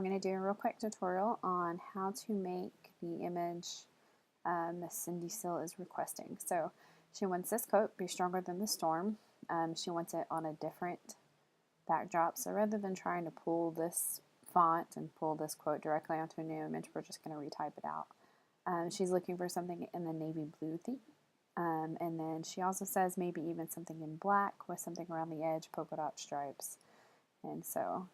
I'm going to do a real quick tutorial on how to make the image Miss Cindy Still is requesting. So she wants this quote, "Be stronger than the storm." She wants it on a different backdrop. So rather than trying to pull this font and pull this quote directly onto a new image, we're just going to retype it out. She's looking for something in the navy blue theme. And then she also says maybe even something in black with something around the edge, polka dot stripes. And so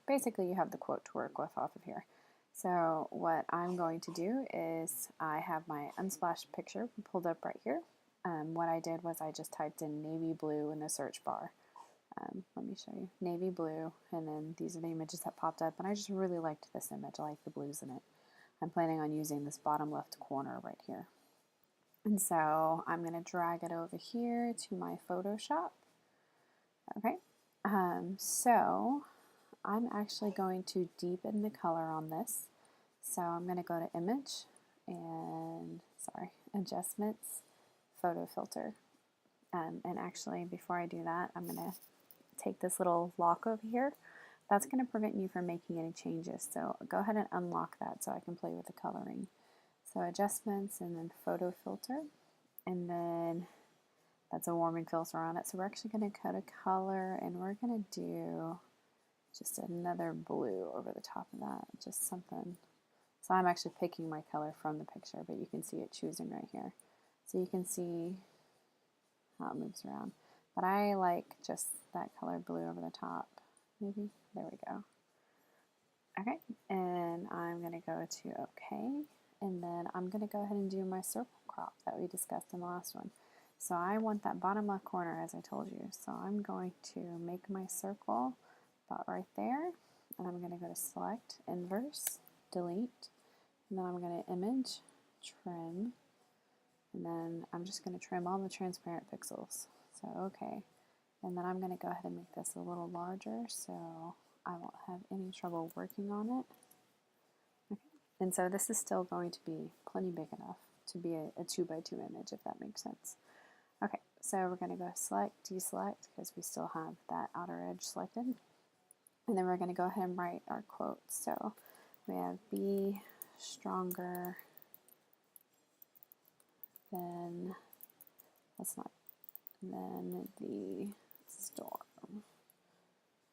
basically you have the quote to work with off of here. So what I'm going to do is I have my Unsplash picture pulled up right here. What I did was I just typed in navy blue in the search bar. Let me show you. Navy blue, and then these are the images that popped up, and I just really liked this image. I like the blues in it. I'm planning on using this bottom left corner right here. And so I'm going to drag it over here to my Photoshop. Okay, so I'm actually going to deepen the color on this. So I'm going to go to Image and, Adjustments, Photo Filter. And actually, before I do that, I'm going to take this little lock over here. That's going to prevent you from making any changes. So go ahead and unlock that so I can play with the coloring. So Adjustments and then Photo Filter. And then that's a warming filter on it. So we're actually going to cut a color and we're going to do just another blue over the top of that. Just something. So I'm actually picking my color from the picture, but you can see it choosing right here. So you can see how it moves around. But I like just that color blue over the top. Maybe. There we go. Okay, and I'm going to go to OK. And then I'm going to go ahead and do my circle crop that we discussed in the last one. So I want that bottom left corner, as I told you. So I'm going to make my circle about right there. And I'm going to go to Select, Inverse, Delete. And then I'm going to Image, Trim. And then I'm just going to trim all the transparent pixels. So OK. And then I'm going to go ahead and make this a little larger so I won't have any trouble working on it. Okay. And so this is still going to be plenty big enough to be a 2x2 image, if that makes sense. Okay, so we're going to go Select, Deselect, because we still have that outer edge selected. And then we're going to go ahead and write our quote. So we have be stronger than, than the storm.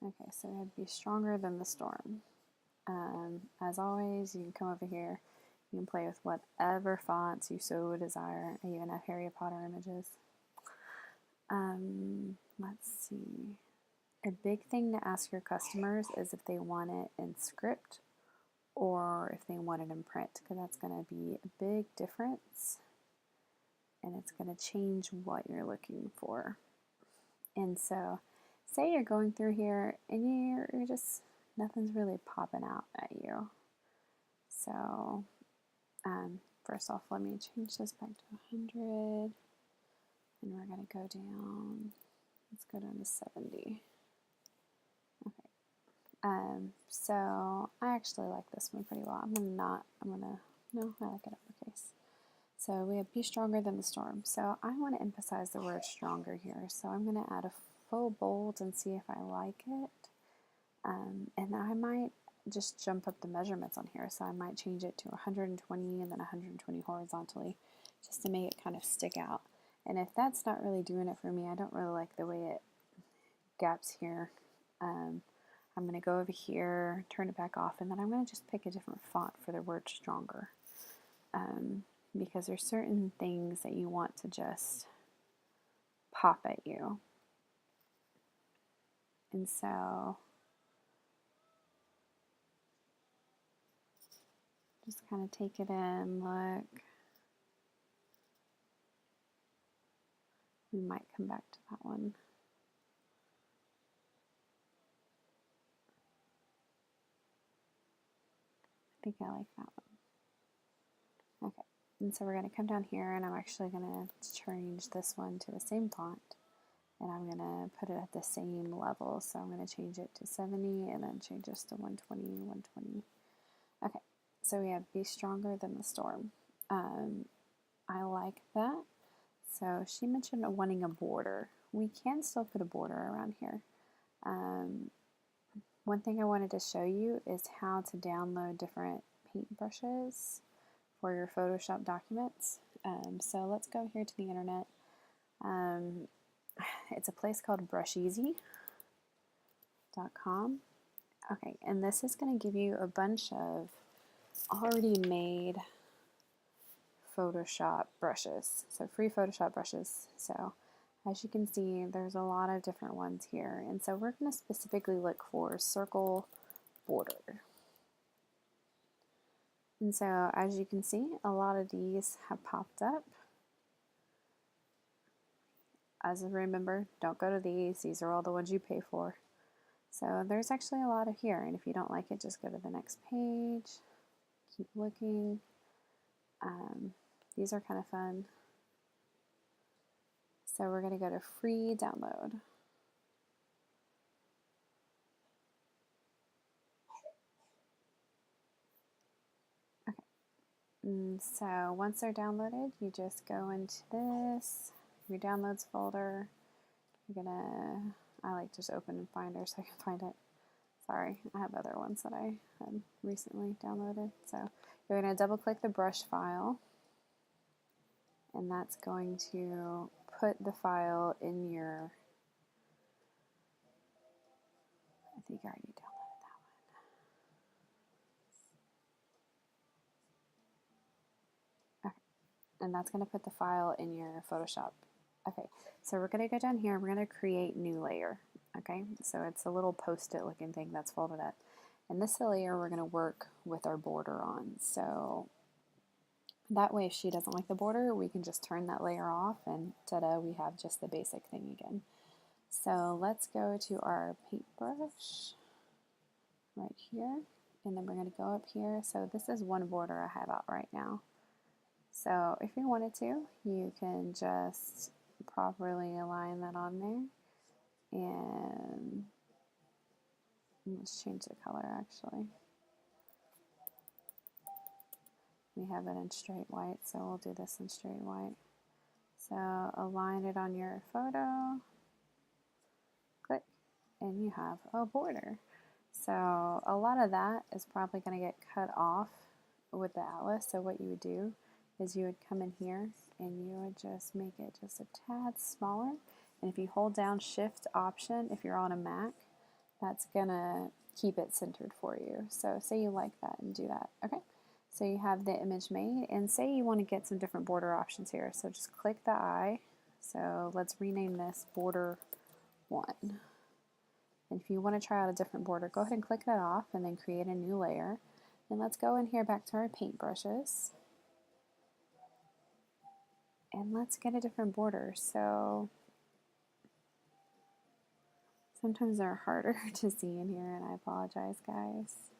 Okay, so we have be stronger than the storm. As always, you can come over here. You can play with whatever fonts you so desire. I even have Harry Potter images. Let's see. A big thing to ask your customers is if they want it in script or if they want it in print, because that's going to be a big difference and it's going to change what you're looking for. And so, say you're going through here and you're just, nothing's really popping out at you. So, first off, let me change this back to 100. And we're going to go down, let's go down to 70. Okay. So I actually like this one pretty well. No, I like it uppercase. So we have be stronger than the storm. So I want to emphasize the word stronger here. So I'm going to add a full bold and see if I like it. And I might just jump up the measurements on here. So I might change it to 120 and then 120 horizontally just to make it kind of stick out. And if that's not really doing it for me, I don't really like the way it gaps here. I'm going to go over here, turn it back off, and then I'm going to just pick a different font for the word stronger. Because there's certain things that you want to just pop at you. And so just kind of take it in, look. We might come back to that one. I think I like that one. Okay, and so we're going to come down here and I'm actually going to change this one to the same font. And I'm going to put it at the same level. So I'm going to change it to 70 and then change this to 120, 120. Okay, so we have be stronger than the storm. I like that. So she mentioned wanting a border. We can still put a border around here. One thing I wanted to show you is how to download different paintbrushes for your Photoshop documents. So let's go here to the internet. It's a place called Brusheezy.com. Okay, and this is going to give you a bunch of already made Photoshop brushes, so free Photoshop brushes. So as you can see, there's a lot of different ones here, and so we're going to specifically look for circle border. And so as you can see, a lot of these have popped up. As a remember, don't go to these are all the ones you pay for. So there's actually a lot of here, and if you don't like it, just go to the next page, keep looking. These are kind of fun. So we're going to go to free download. Okay, and so once they're downloaded, you just go into this, your downloads folder. You're gonna, I like just open Finder so I can find it. Sorry, I have other ones that I had recently downloaded. So you're going to double click the brush file, and that's going to put the file in your, I think I already downloaded that one. Okay, and that's going to put the file in your Photoshop. Okay, so we're going to go down here, we're going to create new layer. Okay, so it's a little post-it looking thing that's folded up. And this layer we're going to work with our border on. So that way if she doesn't like the border, we can just turn that layer off and ta-da, we have just the basic thing again. So let's go to our paintbrush right here, and then we're going to go up here. So this is one border I have out right now. So if you wanted to, you can just properly align that on there. And let's change the color actually. We have it in straight white, so we'll do this in straight white. So align it on your photo, click, and you have a border. So a lot of that is probably going to get cut off with the atlas. So what you would do is you would come in here and you would just make it just a tad smaller. And if you hold down Shift Option, if you're on a Mac, that's going to keep it centered for you. So say you like that and do that. Okay. So you have the image made, and say you want to get some different border options here. So just click the eye. So let's rename this border 1. And if you want to try out a different border, go ahead and click that off and then create a new layer. And let's go in here back to our paintbrushes. And let's get a different border. So sometimes they're harder to see in here, and I apologize, guys.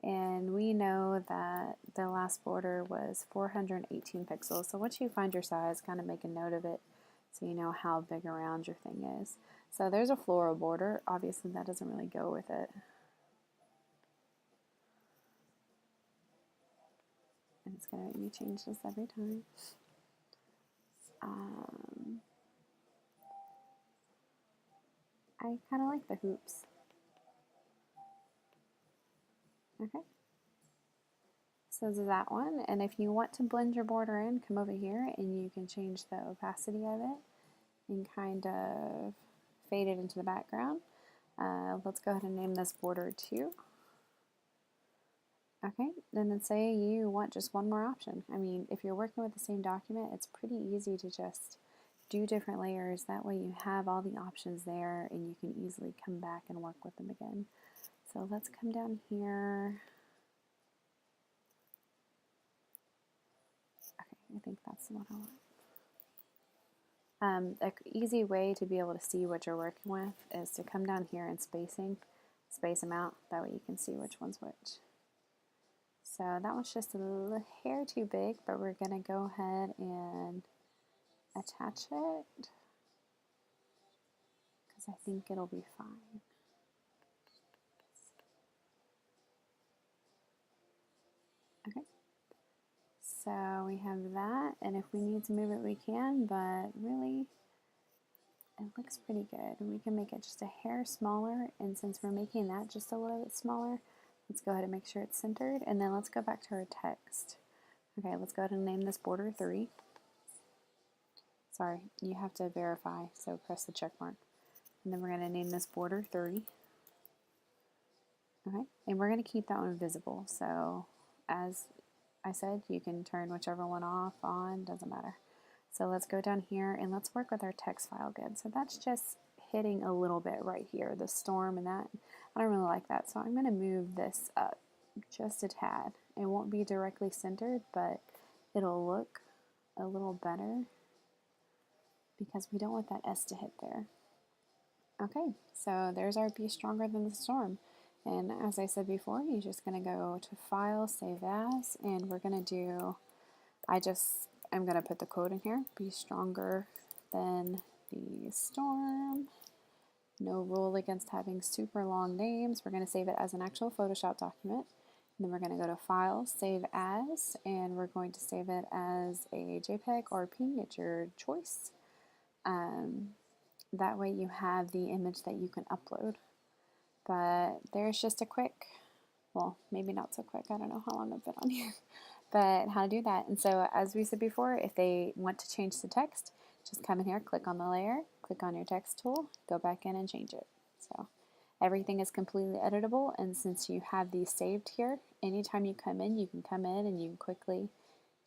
And we know that the last border was 418 pixels. So once you find your size, kind of make a note of it so you know how big around your thing is. So there's a floral border. Obviously that doesn't really go with it. And it's going to make me change this every time. I kind of like the hoops. Okay. So this is that one. And if you want to blend your border in, come over here and you can change the opacity of it and kind of fade it into the background. Let's go ahead and name this border 2. Okay, and then say you want just one more option. I mean, if you're working with the same document, it's pretty easy to just do different layers. That way you have all the options there and you can easily come back and work with them again. So let's come down here. Okay, I think that's the one I want. An easy way to be able to see what you're working with is to come down here and space them out. That way you can see which one's which. So that one's just a little hair too big, but we're going to go ahead and attach it because I think it'll be fine. Okay. So we have that, and if we need to move it, we can, but really, it looks pretty good. We can make it just a hair smaller, and since we're making that just a little bit smaller, let's go ahead and make sure it's centered, and then let's go back to our text. Okay, let's go ahead and name this border 3. Sorry, you have to verify, so press the check mark. And then we're going to name this border 3. Okay, and we're going to keep that one visible, so as I said, you can turn whichever one off, on, doesn't matter. So let's go down here and let's work with our text file good. So that's just hitting a little bit right here, the storm and that. I don't really like that, so I'm going to move this up just a tad. It won't be directly centered, but it'll look a little better because we don't want that S to hit there. Okay, so there's our Be Stronger Than the Storm. And as I said before, you're just going to go to File, Save As, and we're going to do, I'm going to put the quote in here, be stronger than the storm. No rule against having super long names. We're going to save it as an actual Photoshop document. And then we're going to go to File, Save As, and we're going to save it as a JPEG or PNG at your choice. That way you have the image that you can upload. But there's just a quick, well, maybe not so quick, I don't know how long I've been on here, but how to do that. And so as we said before, if they want to change the text, just come in here, click on the layer, click on your text tool, go back in and change it. So everything is completely editable, and since you have these saved here, anytime you come in, you can come in and you can quickly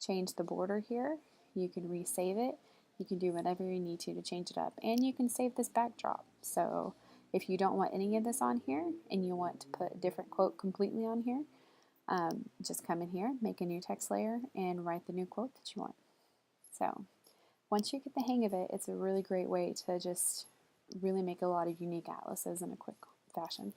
change the border here. You can resave it. You can do whatever you need to change it up, and you can save this backdrop. So if you don't want any of this on here and you want to put a different quote completely on here, just come in here, make a new text layer, and write the new quote that you want. So once you get the hang of it, it's a really great way to just really make a lot of unique atlases in a quick fashion.